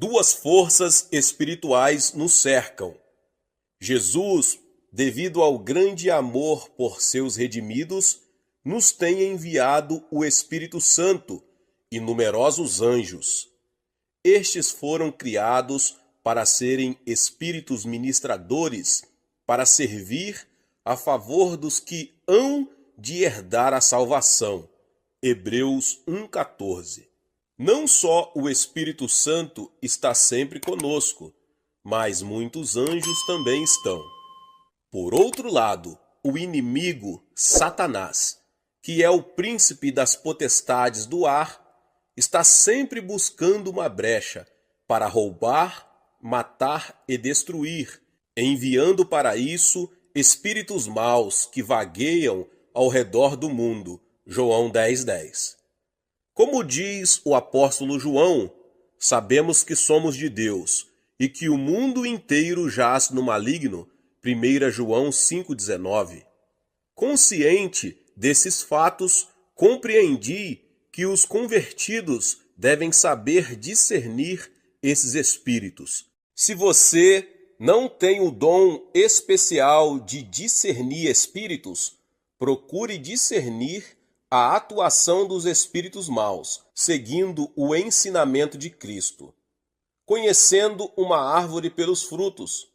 Duas forças espirituais nos cercam. Jesus, devido ao grande amor por seus redimidos, nos tem enviado o Espírito Santo e numerosos anjos. Estes foram criados para serem espíritos ministradores, para servir a favor dos que hão de herdar a salvação. Hebreus 1,14. Não só o Espírito Santo está sempre conosco, mas muitos anjos também estão. Por outro lado, o inimigo, Satanás, que é o príncipe das potestades do ar, está sempre buscando uma brecha para roubar, matar e destruir, enviando para isso espíritos maus que vagueiam ao redor do mundo. João 10:10. Como diz o apóstolo João, sabemos que somos de Deus e que o mundo inteiro jaz no maligno. 1 João 5,19. Consciente desses fatos, compreendi que os convertidos devem saber discernir esses espíritos. Se você não tem o dom especial de discernir espíritos, procure discernir a atuação dos espíritos maus, seguindo o ensinamento de Cristo. Conhecendo uma árvore pelos frutos.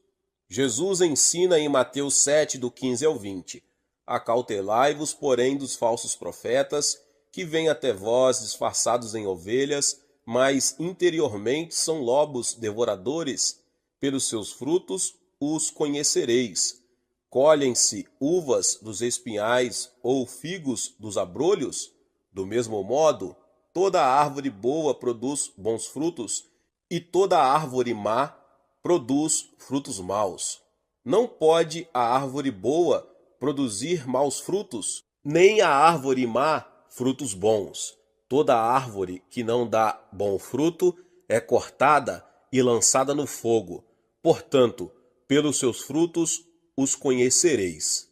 Jesus ensina em Mateus 7, do 15 ao 20. Acautelai-vos, porém, dos falsos profetas, que vêm até vós disfarçados em ovelhas, mas interiormente são lobos devoradores. Pelos seus frutos os conhecereis. Colhem-se uvas dos espinhais ou figos dos abrolhos? Do mesmo modo, toda árvore boa produz bons frutos, e toda árvore má produz frutos maus. Não pode a árvore boa produzir maus frutos, nem a árvore má frutos bons. Toda árvore que não dá bom fruto é cortada e lançada no fogo. Portanto, pelos seus frutos os conhecereis.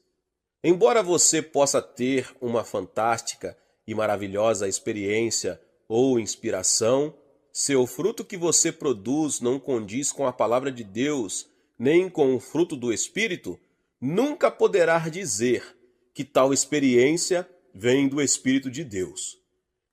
Embora você possa ter uma fantástica e maravilhosa experiência ou inspiração, se o fruto que você produz não condiz com a palavra de Deus, nem com o fruto do Espírito, nunca poderá dizer que tal experiência vem do Espírito de Deus.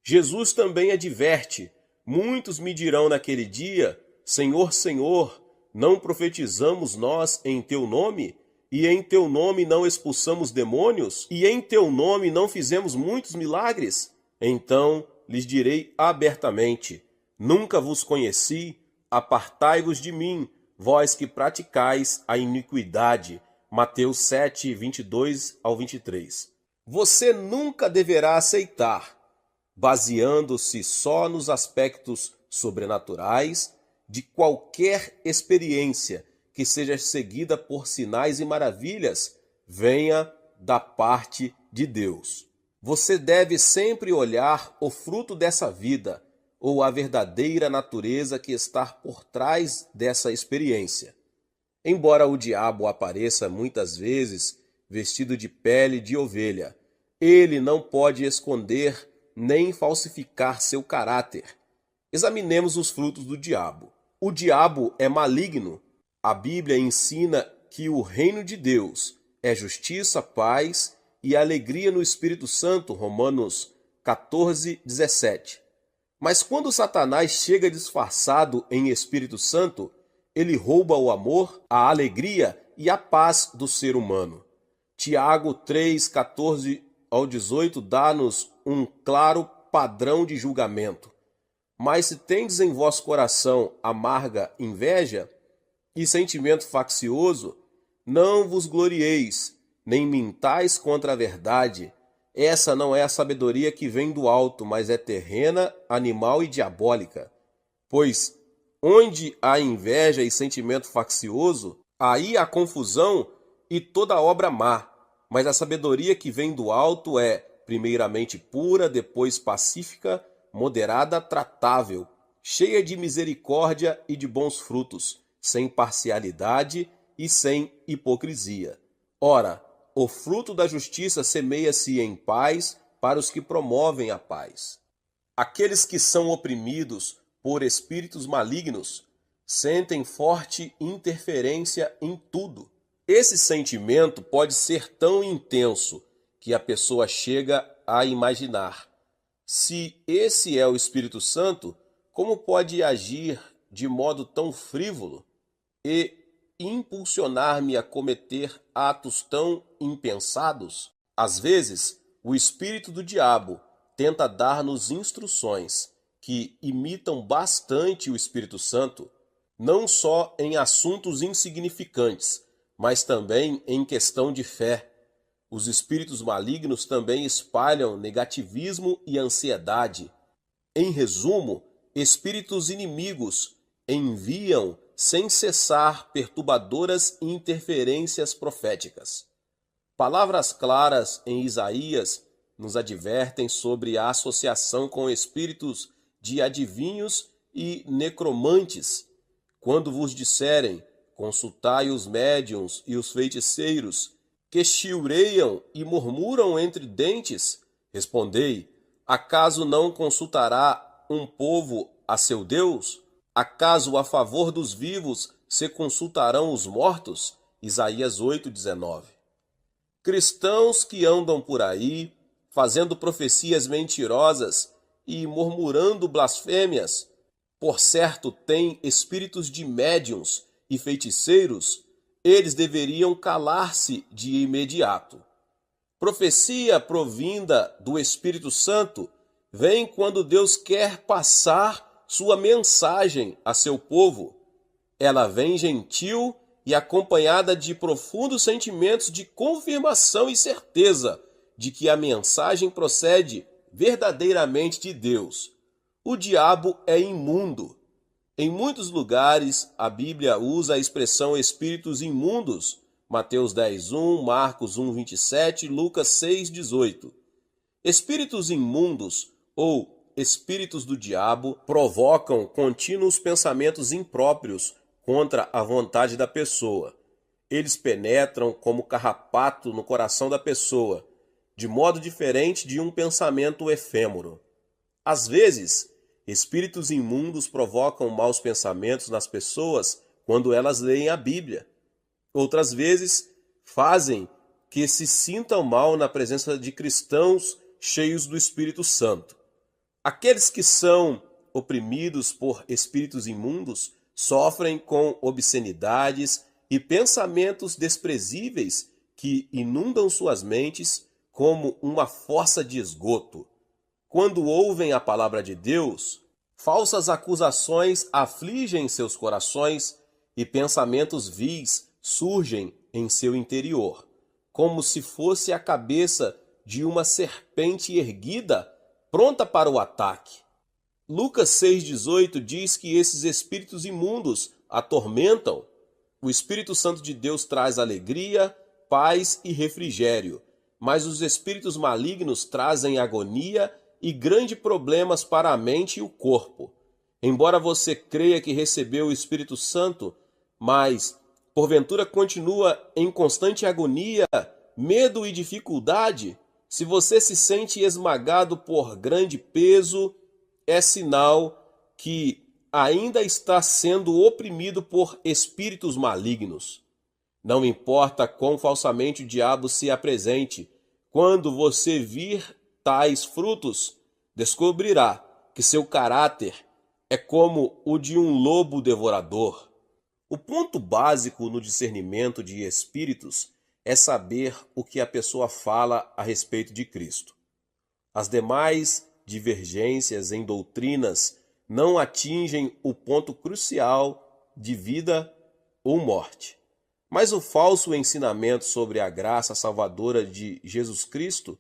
Jesus também adverte: muitos me dirão naquele dia, Senhor, Senhor, não profetizamos nós em teu nome? E em teu nome não expulsamos demônios? E em teu nome não fizemos muitos milagres? Então lhes direi abertamente: nunca vos conheci, apartai-vos de mim, vós que praticais a iniquidade. Mateus 7, 22 ao 23. Você nunca deverá aceitar, baseando-se só nos aspectos sobrenaturais, de qualquer experiência que seja seguida por sinais e maravilhas, venha da parte de Deus. Você deve sempre olhar o fruto dessa vida, ou a verdadeira natureza que está por trás dessa experiência. Embora o diabo apareça muitas vezes vestido de pele de ovelha, ele não pode esconder nem falsificar seu caráter. Examinemos os frutos do diabo. O diabo é maligno. A Bíblia ensina que o reino de Deus é justiça, paz e alegria no Espírito Santo, Romanos 14, 17. Mas quando Satanás chega disfarçado em Espírito Santo, ele rouba o amor, a alegria e a paz do ser humano. Tiago 3, 14 ao 18 dá-nos um claro padrão de julgamento. Mas se tendes em vosso coração amarga inveja e sentimento faccioso, não vos glorieis, nem mintais contra a verdade. Essa não é a sabedoria que vem do alto, mas é terrena, animal e diabólica. Pois onde há inveja e sentimento faccioso, aí há confusão e toda obra má. Mas a sabedoria que vem do alto é, primeiramente pura, depois pacífica, moderada, tratável, cheia de misericórdia e de bons frutos, sem parcialidade e sem hipocrisia. Ora, o fruto da justiça semeia-se em paz para os que promovem a paz. Aqueles que são oprimidos por espíritos malignos sentem forte interferência em tudo. Esse sentimento pode ser tão intenso que a pessoa chega a imaginar: se esse é o Espírito Santo, como pode agir de modo tão frívolo e impulsionar-me a cometer atos tão impensados? Às vezes, o espírito do diabo tenta dar-nos instruções que imitam bastante o Espírito Santo, não só em assuntos insignificantes, mas também em questão de fé. Os espíritos malignos também espalham negativismo e ansiedade. Em resumo, espíritos inimigos enviam sem cessar perturbadoras interferências proféticas. Palavras claras em Isaías nos advertem sobre a associação com espíritos de adivinhos e necromantes. Quando vos disserem: consultai os médiuns e os feiticeiros, que chilreiam e murmuram entre dentes, respondei: acaso não consultará um povo a seu Deus? Acaso a favor dos vivos se consultarão os mortos? Isaías 8:19. Cristãos que andam por aí, fazendo profecias mentirosas e murmurando blasfêmias, por certo têm espíritos de médiuns e feiticeiros, eles deveriam calar-se de imediato. Profecia provinda do Espírito Santo vem quando Deus quer passar sua mensagem a seu povo. Ela vem gentil e acompanhada de profundos sentimentos de confirmação e certeza de que a mensagem procede verdadeiramente de Deus. O diabo é imundo. Em muitos lugares, a Bíblia usa a expressão espíritos imundos, Mateus 10:1, Marcos 1:27, Lucas 6:18. Espíritos imundos ou espíritos do diabo provocam contínuos pensamentos impróprios contra a vontade da pessoa. Eles penetram como carrapato no coração da pessoa, de modo diferente de um pensamento efêmero. Às vezes, espíritos imundos provocam maus pensamentos nas pessoas quando elas leem a Bíblia. Outras vezes, fazem que se sintam mal na presença de cristãos cheios do Espírito Santo. Aqueles que são oprimidos por espíritos imundos sofrem com obscenidades e pensamentos desprezíveis que inundam suas mentes como uma fossa de esgoto. Quando ouvem a palavra de Deus, falsas acusações afligem seus corações e pensamentos vis surgem em seu interior, como se fosse a cabeça de uma serpente erguida, pronta para o ataque. Lucas 6,18 diz que esses espíritos imundos atormentam. O Espírito Santo de Deus traz alegria, paz e refrigério, mas os espíritos malignos trazem agonia e grandes problemas para a mente e o corpo. Embora você creia que recebeu o Espírito Santo, mas porventura continua em constante agonia, medo e dificuldade, se você se sente esmagado por grande peso, é sinal que ainda está sendo oprimido por espíritos malignos. Não importa quão falsamente o diabo se apresente, quando você vir tais frutos, descobrirá que seu caráter é como o de um lobo devorador. O ponto básico no discernimento de espíritos é saber o que a pessoa fala a respeito de Cristo. As demais divergências em doutrinas não atingem o ponto crucial de vida ou morte. Mas o falso ensinamento sobre a graça salvadora de Jesus Cristo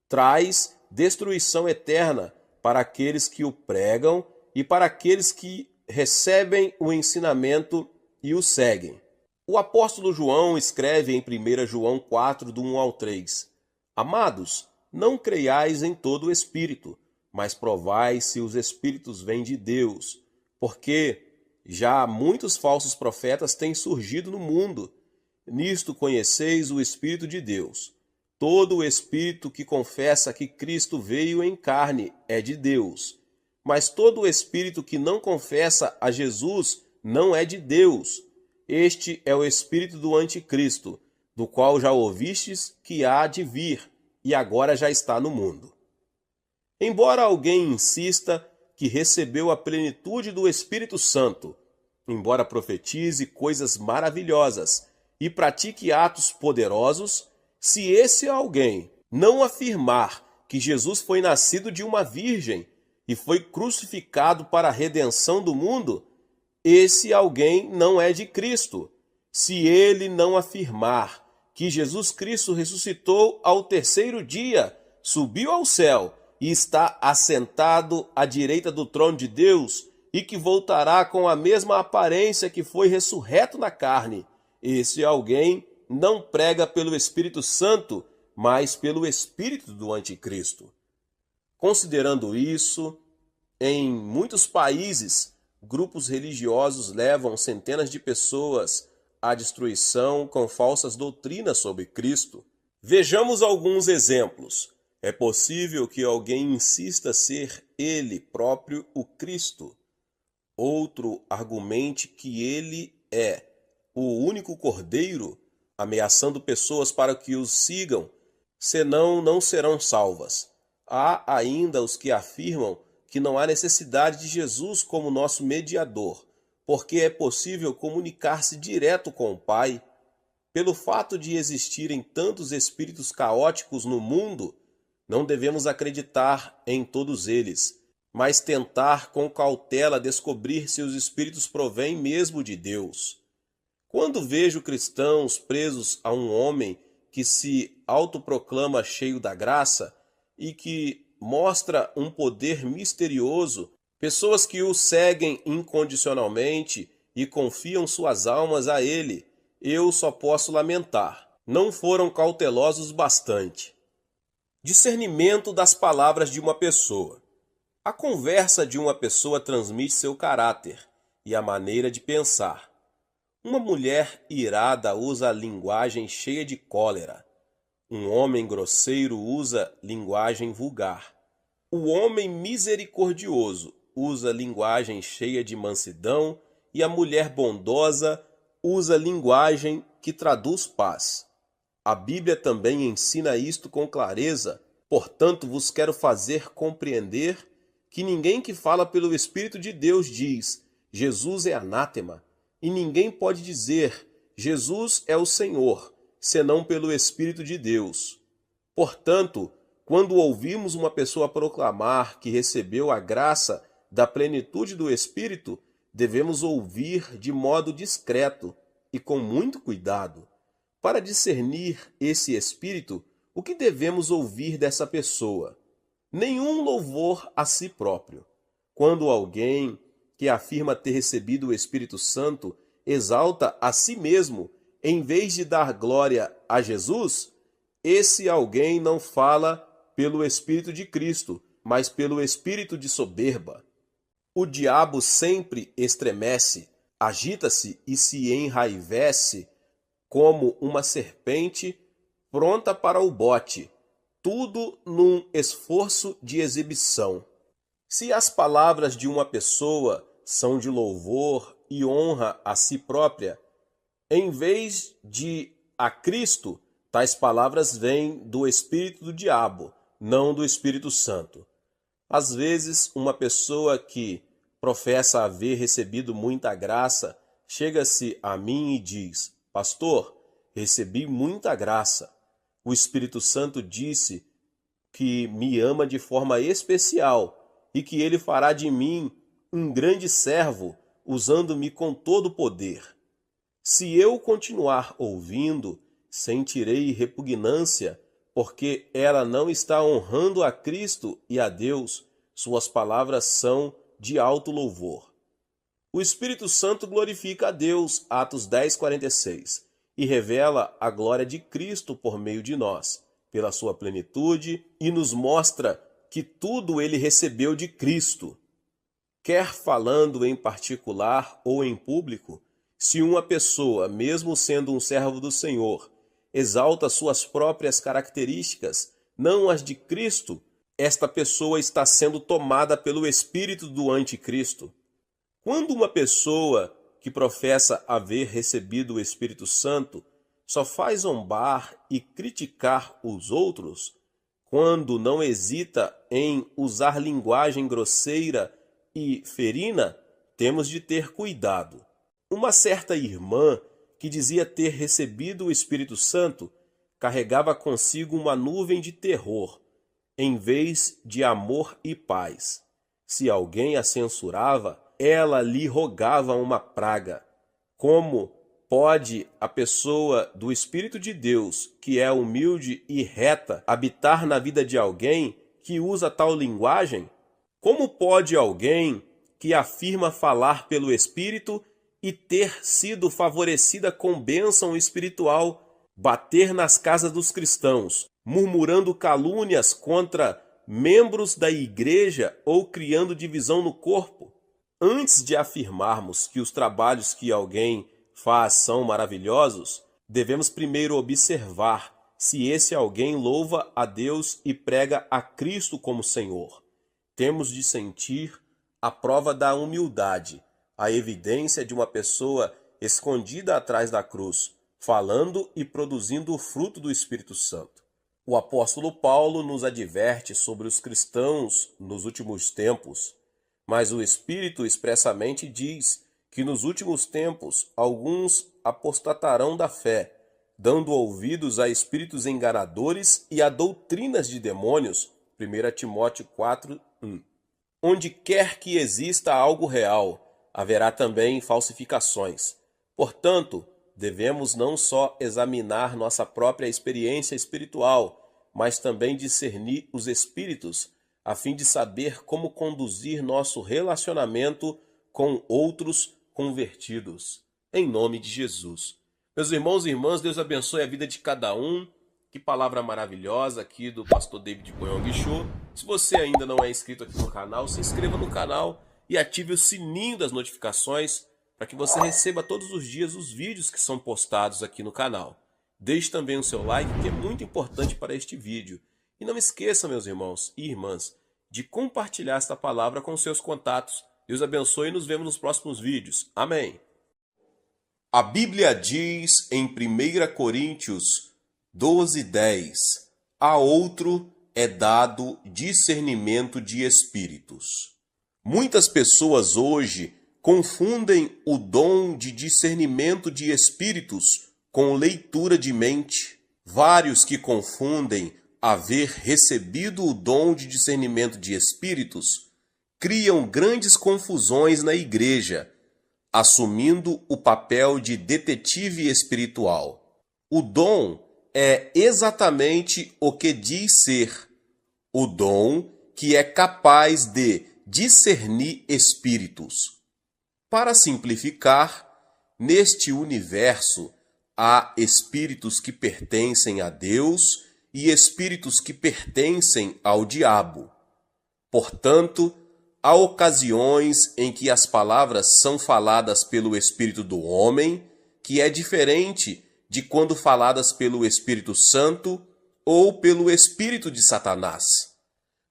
traz destruição eterna para aqueles que o pregam e para aqueles que recebem o ensinamento e o seguem. O apóstolo João escreve em 1 João 4, do 1 ao 3: Amados, não creiais em todo o espírito, mas provai se os espíritos vêm de Deus, porque já muitos falsos profetas têm surgido no mundo. Nisto conheceis o Espírito de Deus. Todo o espírito que confessa que Cristo veio em carne é de Deus, mas todo o espírito que não confessa a Jesus não é de Deus. Este é o espírito do anticristo, do qual já ouvistes que há de vir, e agora já está no mundo. Embora alguém insista que recebeu a plenitude do Espírito Santo, embora profetize coisas maravilhosas e pratique atos poderosos, se esse alguém não afirmar que Jesus foi nascido de uma virgem e foi crucificado para a redenção do mundo, esse alguém não é de Cristo. Se ele não afirmar que Jesus Cristo ressuscitou ao terceiro dia, subiu ao céu e está assentado à direita do trono de Deus, e que voltará com a mesma aparência que foi ressurreto na carne, esse alguém não prega pelo Espírito Santo, mas pelo espírito do anticristo. Considerando isso, em muitos países, grupos religiosos levam centenas de pessoas à destruição com falsas doutrinas sobre Cristo. Vejamos alguns exemplos. É possível que alguém insista ser ele próprio o Cristo. Outro argumente que ele é o único Cordeiro, ameaçando pessoas para que os sigam, senão não serão salvas. Há ainda os que afirmam que não há necessidade de Jesus como nosso mediador, porque é possível comunicar-se direto com o Pai. Pelo fato de existirem tantos espíritos caóticos no mundo, não devemos acreditar em todos eles, mas tentar com cautela descobrir se os espíritos provêm mesmo de Deus. Quando vejo cristãos presos a um homem que se autoproclama cheio da graça e que mostra um poder misterioso, pessoas que o seguem incondicionalmente e confiam suas almas a ele, eu só posso lamentar. Não foram cautelosos bastante. Discernimento das palavras de uma pessoa. A conversa de uma pessoa transmite seu caráter e a maneira de pensar. Uma mulher irada usa linguagem cheia de cólera. Um homem grosseiro usa linguagem vulgar. O homem misericordioso usa linguagem cheia de mansidão e a mulher bondosa usa linguagem que traduz paz. A Bíblia também ensina isto com clareza, portanto vos quero fazer compreender que ninguém que fala pelo Espírito de Deus diz, Jesus é anátema, e ninguém pode dizer, Jesus é o Senhor, senão pelo Espírito de Deus. Portanto, quando ouvimos uma pessoa proclamar que recebeu a graça da plenitude do Espírito, devemos ouvir de modo discreto e com muito cuidado. Para discernir esse Espírito, o que devemos ouvir dessa pessoa? Nenhum louvor a si próprio. Quando alguém que afirma ter recebido o Espírito Santo exalta a si mesmo, em vez de dar glória a Jesus, esse alguém não fala pelo Espírito de Cristo, mas pelo espírito de soberba. O diabo sempre estremece, agita-se e se enraivece como uma serpente pronta para o bote, tudo num esforço de exibição. Se as palavras de uma pessoa são de louvor e honra a si própria, em vez de a Cristo, tais palavras vêm do espírito do diabo, não do Espírito Santo. Às vezes, uma pessoa que professa haver recebido muita graça chega-se a mim e diz, Pastor, recebi muita graça. O Espírito Santo disse que me ama de forma especial e que ele fará de mim um grande servo, usando-me com todo o poder. Se eu continuar ouvindo, sentirei repugnância, porque ela não está honrando a Cristo e a Deus. Suas palavras são de alto louvor. O Espírito Santo glorifica a Deus, Atos 10:46, e revela a glória de Cristo por meio de nós, pela sua plenitude, e nos mostra que tudo ele recebeu de Cristo. Quer falando em particular ou em público, se uma pessoa, mesmo sendo um servo do Senhor, exalta suas próprias características, não as de Cristo, esta pessoa está sendo tomada pelo espírito do anticristo. Quando uma pessoa que professa haver recebido o Espírito Santo só faz zombar e criticar os outros quando não hesita em usar linguagem grosseira e ferina, temos de ter cuidado. Uma certa irmã que dizia ter recebido o Espírito Santo carregava consigo uma nuvem de terror, em vez de amor e paz. Se alguém a censurava, ela lhe rogava uma praga. Como pode a pessoa do Espírito de Deus, que é humilde e reta, habitar na vida de alguém que usa tal linguagem? Como pode alguém que afirma falar pelo Espírito e ter sido favorecida com bênção espiritual bater nas casas dos cristãos, murmurando calúnias contra membros da igreja ou criando divisão no corpo? Antes de afirmarmos que os trabalhos que alguém faz são maravilhosos, devemos primeiro observar se esse alguém louva a Deus e prega a Cristo como Senhor. Temos de sentir a prova da humildade, a evidência de uma pessoa escondida atrás da cruz, falando e produzindo o fruto do Espírito Santo. O apóstolo Paulo nos adverte sobre os cristãos nos últimos tempos, mas o Espírito expressamente diz que nos últimos tempos alguns apostatarão da fé, dando ouvidos a espíritos enganadores e a doutrinas de demônios. 1 Timóteo 4:1. Onde quer que exista algo real, haverá também falsificações. Portanto, devemos não só examinar nossa própria experiência espiritual, mas também discernir os espíritos, a fim de saber como conduzir nosso relacionamento com outros convertidos. Em nome de Jesus. Meus irmãos e irmãs, Deus abençoe a vida de cada um. Que palavra maravilhosa aqui do pastor David Boyong Show. Se você ainda não é inscrito aqui no canal, se inscreva no canal e ative o sininho das notificações para que você receba todos os dias os vídeos que são postados aqui no canal. Deixe também o seu like, que é muito importante para este vídeo. E não esqueça, meus irmãos e irmãs, de compartilhar esta palavra com seus contatos. Deus abençoe e nos vemos nos próximos vídeos. Amém. A Bíblia diz em 1 Coríntios 12:10, a outro é dado discernimento de espíritos. Muitas pessoas hoje confundem o dom de discernimento de espíritos com leitura de mente. Vários que confundem haver recebido o dom de discernimento de espíritos criam grandes confusões na igreja, assumindo o papel de detetive espiritual. O dom é exatamente o que diz ser, o dom que é capaz de discernir espíritos. Para simplificar, neste universo há espíritos que pertencem a Deus e espíritos que pertencem ao diabo. Portanto, há ocasiões em que as palavras são faladas pelo Espírito do homem, que é diferente de quando faladas pelo Espírito Santo ou pelo Espírito de Satanás.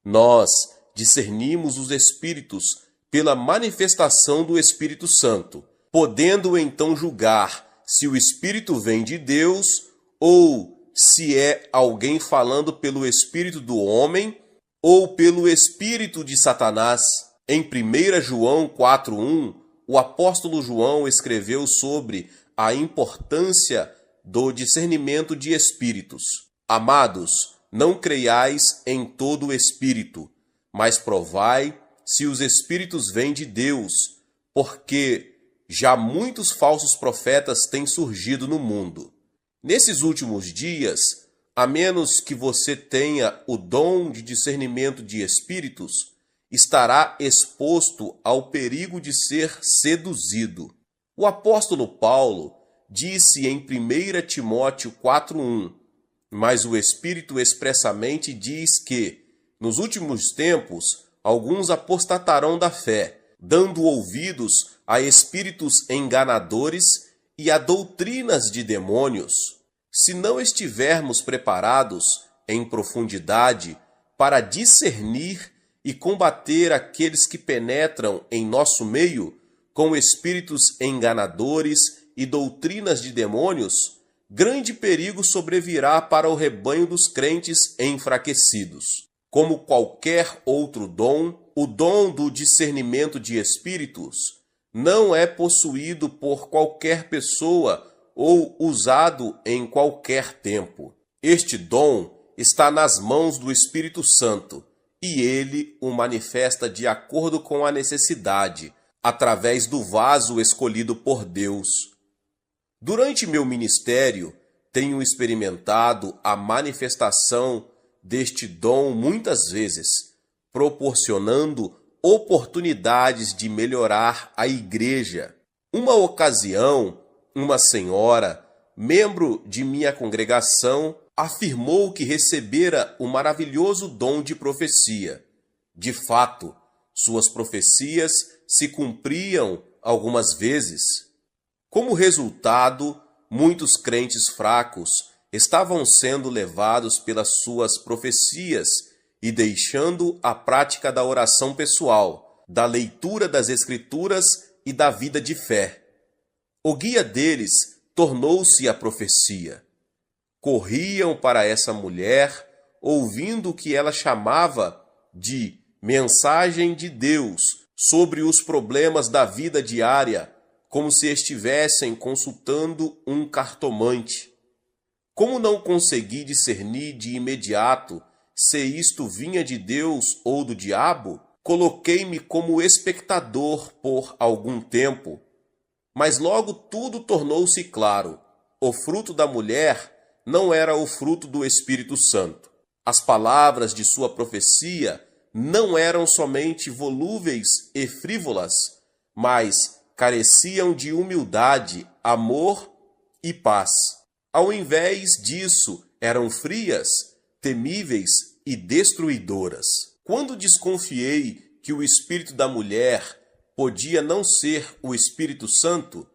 Nós discernimos os espíritos pela manifestação do Espírito Santo, podendo então julgar se o Espírito vem de Deus ou se é alguém falando pelo Espírito do homem ou pelo Espírito de Satanás. Em 1 João 4:1, o apóstolo João escreveu sobre a importância do discernimento de espíritos. Amados, não creiais em todo espírito, mas provai se os espíritos vêm de Deus, porque já muitos falsos profetas têm surgido no mundo. Nesses últimos dias, a menos que você tenha o dom de discernimento de espíritos, estará exposto ao perigo de ser seduzido. O apóstolo Paulo disse em 1 Timóteo 4:1, mas o Espírito expressamente diz que, nos últimos tempos, alguns apostatarão da fé, dando ouvidos a espíritos enganadores e a doutrinas de demônios. Se não estivermos preparados em profundidade para discernir e combater aqueles que penetram em nosso meio, com espíritos enganadores e doutrinas de demônios, grande perigo sobrevirá para o rebanho dos crentes enfraquecidos. Como qualquer outro dom, o dom do discernimento de espíritos não é possuído por qualquer pessoa ou usado em qualquer tempo. Este dom está nas mãos do Espírito Santo e ele o manifesta de acordo com a necessidade, através do vaso escolhido por Deus. Durante meu ministério, tenho experimentado a manifestação deste dom muitas vezes, proporcionando oportunidades de melhorar a igreja. Uma ocasião, uma senhora, membro de minha congregação, afirmou que recebera o maravilhoso dom de profecia. De fato, suas profecias se cumpriam algumas vezes. Como resultado, muitos crentes fracos estavam sendo levados pelas suas profecias e deixando a prática da oração pessoal, da leitura das Escrituras e da vida de fé. O guia deles tornou-se a profecia. Corriam para essa mulher, ouvindo o que ela chamava de mensagem de Deus sobre os problemas da vida diária, como se estivessem consultando um cartomante. Como não consegui discernir de imediato se isto vinha de Deus ou do diabo, coloquei-me como espectador por algum tempo. Mas logo tudo tornou-se claro. O fruto da mulher não era o fruto do Espírito Santo. As palavras de sua profecia não eram somente volúveis e frívolas, mas careciam de humildade, amor e paz. Ao invés disso, eram frias, temíveis e destruidoras. Quando desconfiei que o espírito da mulher podia não ser o Espírito Santo,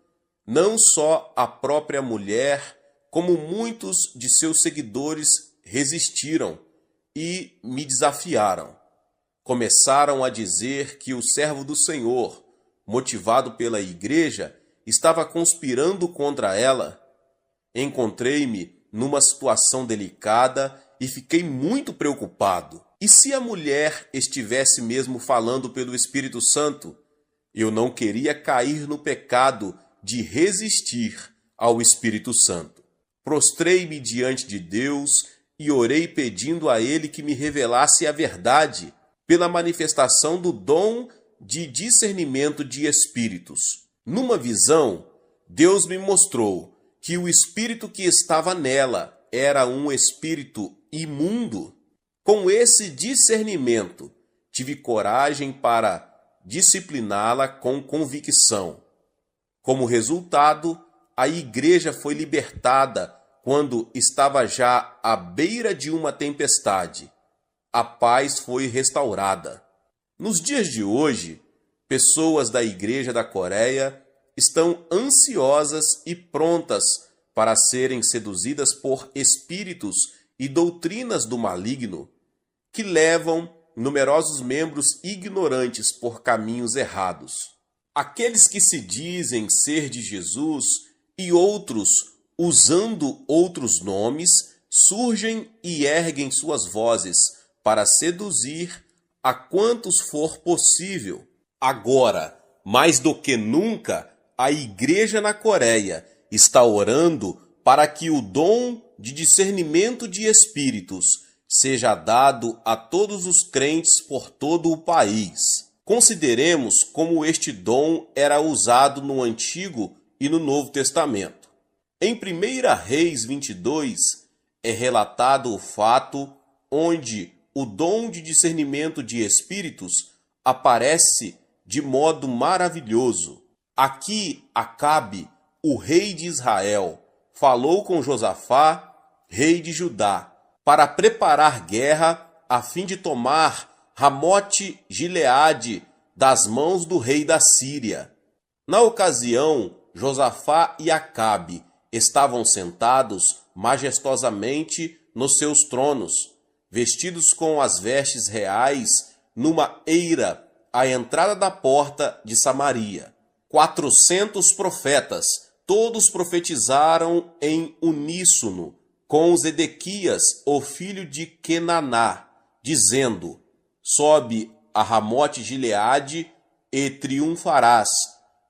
não só a própria mulher, como muitos de seus seguidores resistiram e me desafiaram. Começaram a dizer que o servo do Senhor, motivado pela igreja, estava conspirando contra ela. Encontrei-me numa situação delicada e fiquei muito preocupado. E se a mulher estivesse mesmo falando pelo Espírito Santo? Eu não queria cair no pecado de resistir ao Espírito Santo. Prostrei-me diante de Deus e orei pedindo a Ele que me revelasse a verdade pela manifestação do dom de discernimento de espíritos. Numa visão, Deus me mostrou que o espírito que estava nela era um espírito imundo. Com esse discernimento, tive coragem para discipliná-la com convicção. Como resultado, a igreja foi libertada quando estava já à beira de uma tempestade. A paz foi restaurada. Nos dias de hoje, pessoas da Igreja da Coreia estão ansiosas e prontas para serem seduzidas por espíritos e doutrinas do maligno, que levam numerosos membros ignorantes por caminhos errados. Aqueles que se dizem ser de Jesus e outros, usando outros nomes, surgem e erguem suas vozes para seduzir a quantos for possível. Agora, mais do que nunca, a igreja na Coreia está orando para que o dom de discernimento de espíritos seja dado a todos os crentes por todo o país. Consideremos como este dom era usado no Antigo e no Novo Testamento. Em 1 Reis 22, é relatado o fato onde o dom de discernimento de espíritos aparece de modo maravilhoso. Aqui Acabe, o rei de Israel, falou com Josafá, rei de Judá, para preparar guerra a fim de tomar Ramote-Gileade das mãos do rei da Síria. Na ocasião, Josafá e Acabe estavam sentados majestosamente nos seus tronos, vestidos com as vestes reais, numa eira à entrada da porta de Samaria. 400 profetas, todos profetizaram em uníssono com Zedequias, o filho de Quenaná, dizendo: sobe a Ramote-Gileade e triunfarás,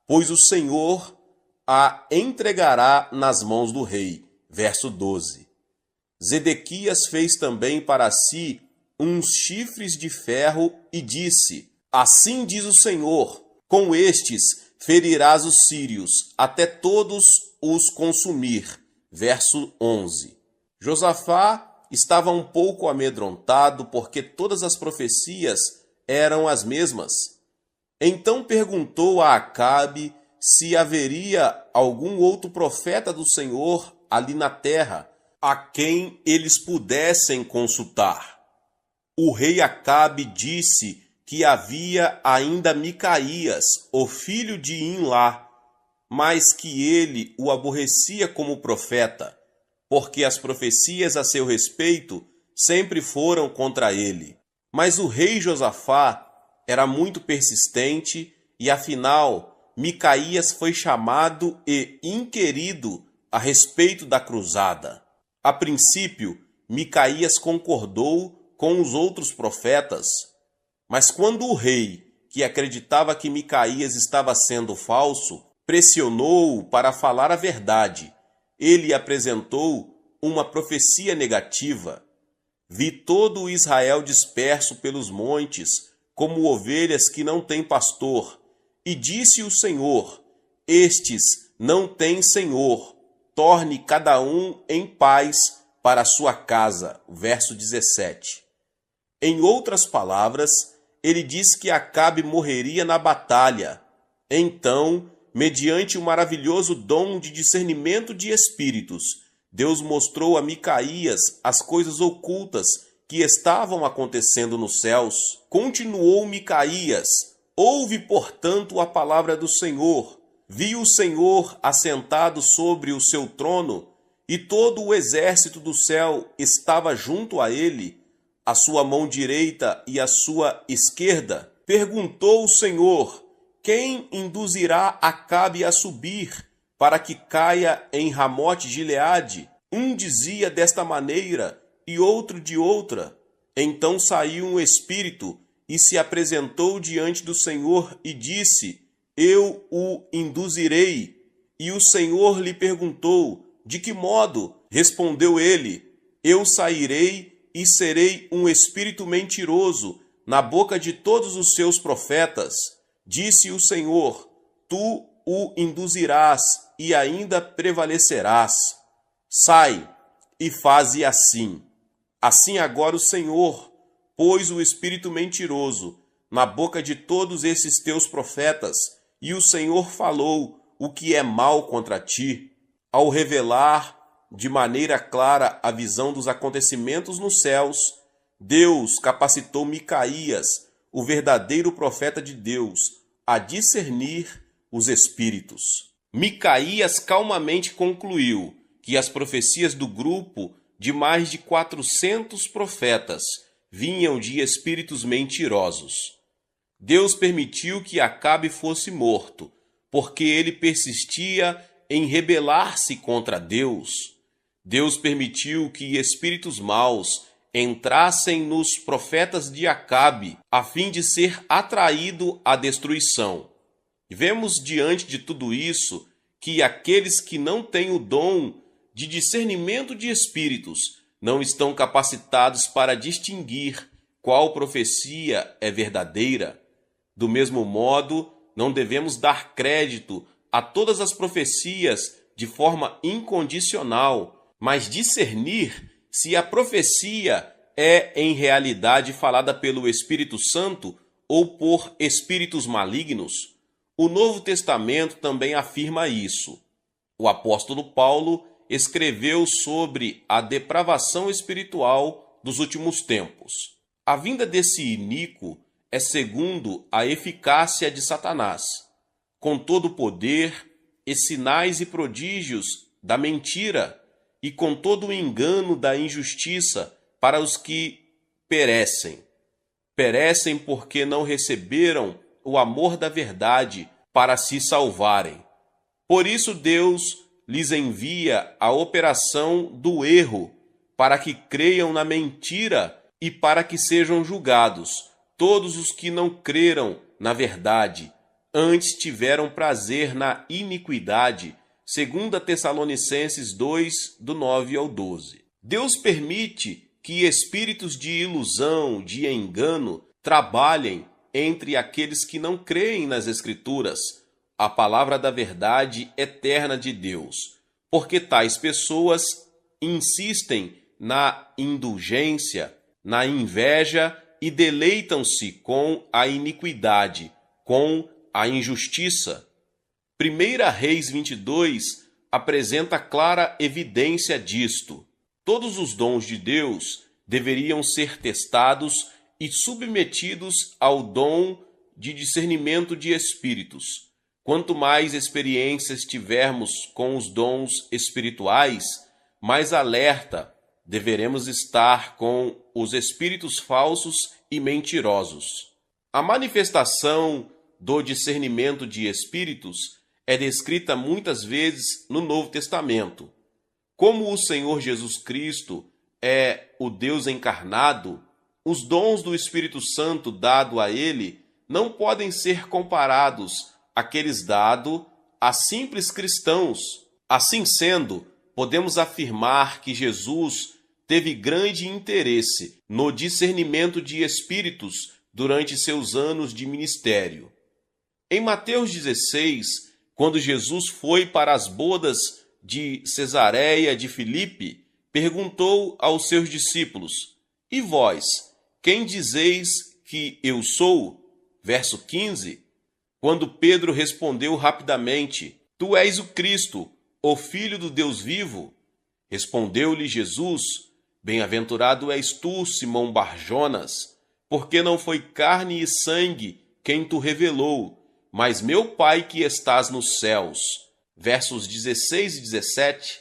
pois o Senhor a entregará nas mãos do rei. Verso 12. Zedequias fez também para si uns chifres de ferro e disse: assim diz o Senhor, com estes ferirás os sírios, até todos os consumir. Verso 11. Josafá estava um pouco amedrontado, porque todas as profecias eram as mesmas. Então perguntou a Acabe se haveria algum outro profeta do Senhor ali na terra, a quem eles pudessem consultar. O rei Acabe disse que havia ainda Micaías, o filho de Imlá, mas que ele o aborrecia como profeta, porque as profecias a seu respeito sempre foram contra ele. Mas o rei Josafá era muito persistente e, afinal, Micaías foi chamado e inquirido a respeito da cruzada. A princípio, Micaías concordou com os outros profetas, mas quando o rei, que acreditava que Micaías estava sendo falso, pressionou-o para falar a verdade, ele apresentou uma profecia negativa. Vi todo o Israel disperso pelos montes, como ovelhas que não têm pastor. E disse o Senhor: estes não têm senhor, torne cada um em paz para a sua casa. Verso 17. Em outras palavras, ele diz que Acabe morreria na batalha. Então, mediante o maravilhoso dom de discernimento de espíritos, Deus mostrou a Micaías as coisas ocultas que estavam acontecendo nos céus. Continuou Micaías: ouve, portanto, a palavra do Senhor. Vi o Senhor assentado sobre o seu trono, e todo o exército do céu estava junto a ele, a sua mão direita e a sua esquerda. Perguntou o Senhor: quem induzirá Acabe a subir, para que caia em Ramote-Gileade? Um dizia desta maneira e outro de outra. Então saiu um espírito e se apresentou diante do Senhor e disse: eu o induzirei. E o Senhor lhe perguntou: de que modo? Respondeu ele: eu sairei e serei um espírito mentiroso na boca de todos os seus profetas. Disse o Senhor: tu o induzirás e ainda prevalecerás. Sai e faze assim. Assim agora o Senhor pôs o espírito mentiroso na boca de todos esses teus profetas, e o Senhor falou o que é mal contra ti. Ao revelar de maneira clara a visão dos acontecimentos nos céus, Deus capacitou Micaías, o verdadeiro profeta de Deus, a discernir os espíritos. Micaías calmamente concluiu que as profecias do grupo de mais de 400 profetas vinham de espíritos mentirosos. Deus permitiu que Acabe fosse morto, porque ele persistia em rebelar-se contra Deus. Deus permitiu que espíritos maus entrassem nos profetas de Acabe, a fim de ser atraído à destruição. Vemos diante de tudo isso que aqueles que não têm o dom de discernimento de espíritos não estão capacitados para distinguir qual profecia é verdadeira. Do mesmo modo, não devemos dar crédito a todas as profecias de forma incondicional, mas discernir se a profecia é em realidade falada pelo Espírito Santo ou por espíritos malignos. O Novo Testamento também afirma isso. O apóstolo Paulo escreveu sobre a depravação espiritual dos últimos tempos. A vinda desse iníquo é segundo a eficácia de Satanás, com todo o poder e sinais e prodígios da mentira e com todo o engano da injustiça para os que perecem. Perecem porque não receberam o amor da verdade para se salvarem. Por isso Deus lhes envia a operação do erro, para que creiam na mentira e para que sejam julgados todos os que não creram na verdade, antes tiveram prazer na iniquidade, 2 Tessalonicenses 2, do 9 ao 12. Deus permite que espíritos de ilusão, de engano, trabalhem entre aqueles que não creem nas Escrituras, a palavra da verdade eterna de Deus, porque tais pessoas insistem na indulgência, na inveja e deleitam-se com a iniquidade, com a injustiça. 1 Reis 22 apresenta clara evidência disto. Todos os dons de Deus deveriam ser testados e submetidos ao dom de discernimento de espíritos. Quanto mais experiências tivermos com os dons espirituais, mais alerta deveremos estar com os espíritos falsos e mentirosos. A manifestação do discernimento de espíritos é descrita muitas vezes no Novo Testamento. Como o Senhor Jesus Cristo é o Deus encarnado, os dons do Espírito Santo dado a ele não podem ser comparados àqueles dados a simples cristãos. Assim sendo, podemos afirmar que Jesus teve grande interesse no discernimento de espíritos durante seus anos de ministério. Em Mateus 16, quando Jesus foi para as bodas de Cesareia de Filipe, perguntou aos seus discípulos: E vós, quem dizeis que eu sou? Verso 15. Quando Pedro respondeu rapidamente: Tu és o Cristo, o Filho do Deus vivo. Respondeu-lhe Jesus: Bem-aventurado és tu, Simão Barjonas, porque não foi carne e sangue quem tu revelou, mas meu Pai que estás nos céus. Versos 16 e 17.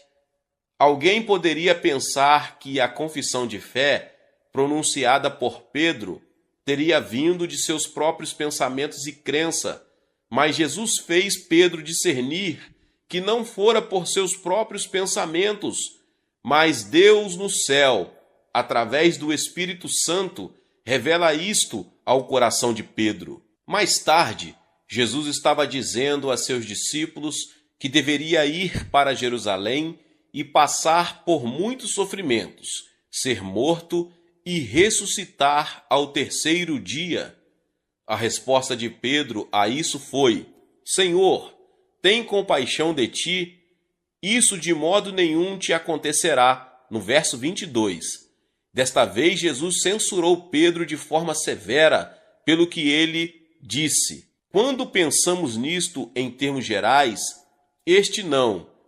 Alguém poderia pensar que a confissão de fé, pronunciada por Pedro, teria vindo de seus próprios pensamentos e crença, mas Jesus fez Pedro discernir que não fora por seus próprios pensamentos, mas Deus no céu, através do Espírito Santo, revela isto ao coração de Pedro. Mais tarde, Jesus estava dizendo a seus discípulos que deveria ir para Jerusalém e passar por muitos sofrimentos, ser morto e ressuscitar ao terceiro dia. A resposta de Pedro a isso foi: Senhor, tem compaixão de ti? Isso de modo nenhum te acontecerá. No verso 22. Desta vez Jesus censurou Pedro de forma severa pelo que ele disse. Quando pensamos nisto em termos gerais,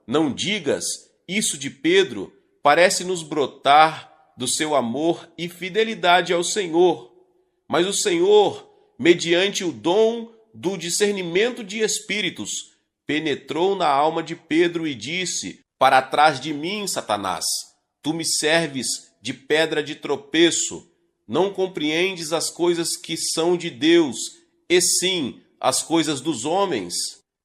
não digas, isso de Pedro parece nos brotar do seu amor e fidelidade ao Senhor. Mas o Senhor, mediante o dom do discernimento de espíritos, penetrou na alma de Pedro e disse: Para trás de mim, Satanás, tu me serves de pedra de tropeço, não compreendes as coisas que são de Deus, e sim as coisas dos homens.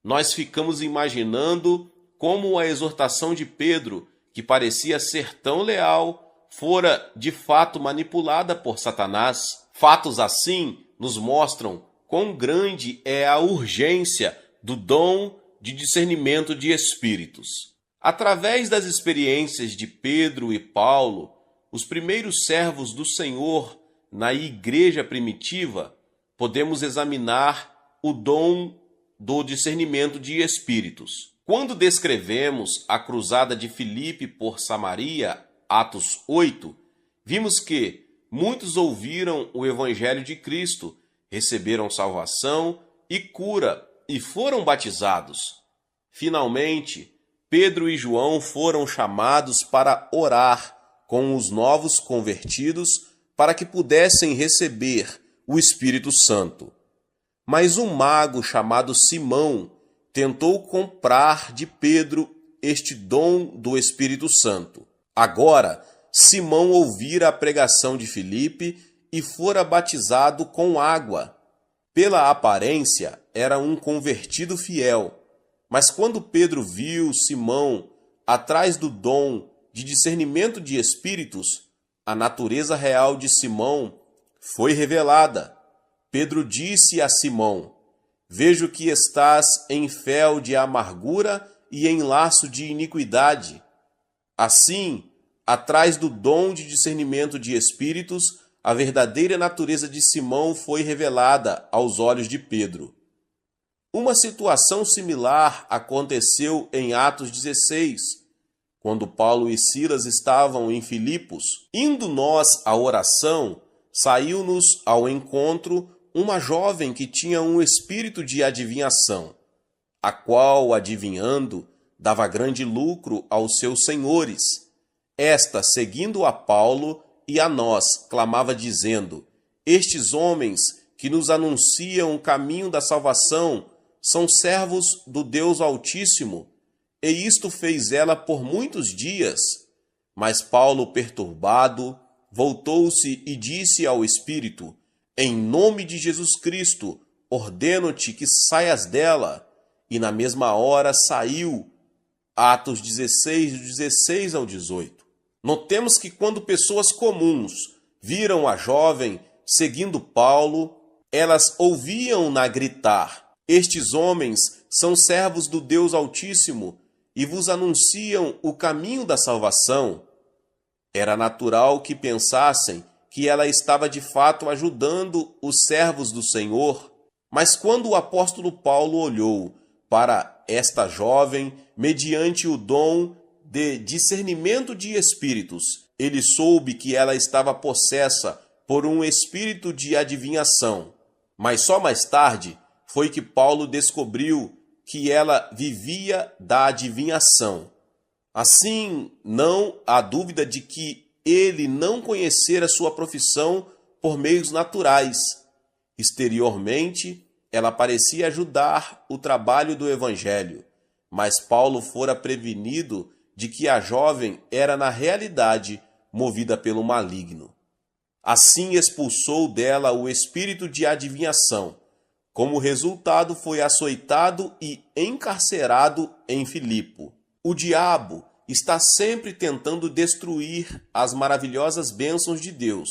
Nós ficamos imaginando como a exortação de Pedro, que parecia ser tão leal, fora de fato manipulada por Satanás. Fatos assim nos mostram quão grande é a urgência do dom de discernimento de espíritos. Através das experiências de Pedro e Paulo, os primeiros servos do Senhor na igreja primitiva, podemos examinar o dom do discernimento de espíritos. Quando descrevemos a cruzada de Filipe por Samaria, Atos 8, vimos que muitos ouviram o evangelho de Cristo, receberam salvação e cura e foram batizados. Finalmente, Pedro e João foram chamados para orar com os novos convertidos para que pudessem receber o Espírito Santo. Mas um mago chamado Simão tentou comprar de Pedro este dom do Espírito Santo. Agora, Simão ouvira a pregação de Filipe e fora batizado com água. Pela aparência, era um convertido fiel, mas quando Pedro viu Simão atrás do dom de discernimento de espíritos, a natureza real de Simão foi revelada. Pedro disse a Simão: vejo que estás em fel de amargura e em laço de iniquidade. Assim, atrás do dom de discernimento de espíritos, a verdadeira natureza de Simão foi revelada aos olhos de Pedro. Uma situação similar aconteceu em Atos 16, quando Paulo e Silas estavam em Filipos. Indo nós à oração, saiu-nos ao encontro uma jovem que tinha um espírito de adivinhação, a qual, adivinhando, dava grande lucro aos seus senhores. Esta, seguindo a Paulo e a nós, clamava dizendo: estes homens que nos anunciam o caminho da salvação são servos do Deus Altíssimo. E isto fez ela por muitos dias. Mas Paulo, perturbado, voltou-se e disse ao espírito: em nome de Jesus Cristo, ordeno-te que saias dela. E na mesma hora saiu. Atos 16, do 16 ao 18. Notemos que quando pessoas comuns viram a jovem seguindo Paulo, elas ouviam-na gritar: estes homens são servos do Deus Altíssimo e vos anunciam o caminho da salvação. Era natural que pensassem que ela estava de fato ajudando os servos do Senhor. Mas quando o apóstolo Paulo olhou para esta jovem, mediante o dom de discernimento de espíritos, ele soube que ela estava possessa por um espírito de adivinhação. Mas só mais tarde foi que Paulo descobriu que ela vivia da adivinhação. Assim, não há dúvida de que ele não conhecera sua profissão por meios naturais. Exteriormente, ela parecia ajudar o trabalho do evangelho, mas Paulo fora prevenido de que a jovem era na realidade movida pelo maligno. Assim expulsou dela o espírito de adivinhação. Como resultado, foi açoitado e encarcerado em Filipo. O diabo está sempre tentando destruir as maravilhosas bênçãos de Deus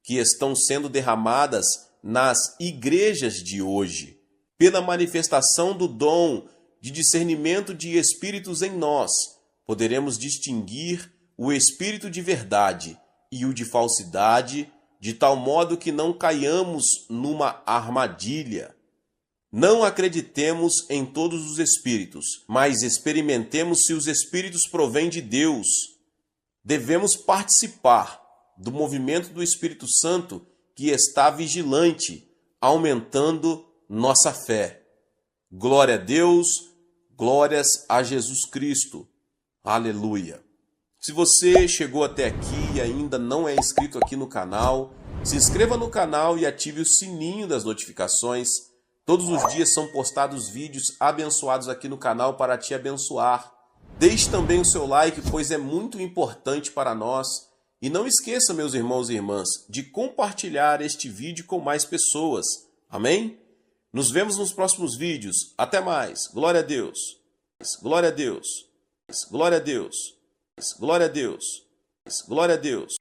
que estão sendo derramadas nas igrejas de hoje. Pela manifestação do dom de discernimento de espíritos em nós, poderemos distinguir o espírito de verdade e o de falsidade, de tal modo que não caiamos numa armadilha. Não acreditemos em todos os espíritos, mas experimentemos se os espíritos provêm de Deus. Devemos participar do movimento do Espírito Santo que está vigilante, aumentando nossa fé. Glória a Deus, glórias a Jesus Cristo. Aleluia. Se você chegou até aqui e ainda não é inscrito aqui no canal, se inscreva no canal e ative o sininho das notificações. Todos os dias são postados vídeos abençoados aqui no canal para te abençoar. Deixe também o seu like, pois é muito importante para nós. E não esqueça, meus irmãos e irmãs, de compartilhar este vídeo com mais pessoas. Amém? Nos vemos nos próximos vídeos. Até mais. Glória a Deus. Glória a Deus. Glória a Deus. Glória a Deus. Glória a Deus.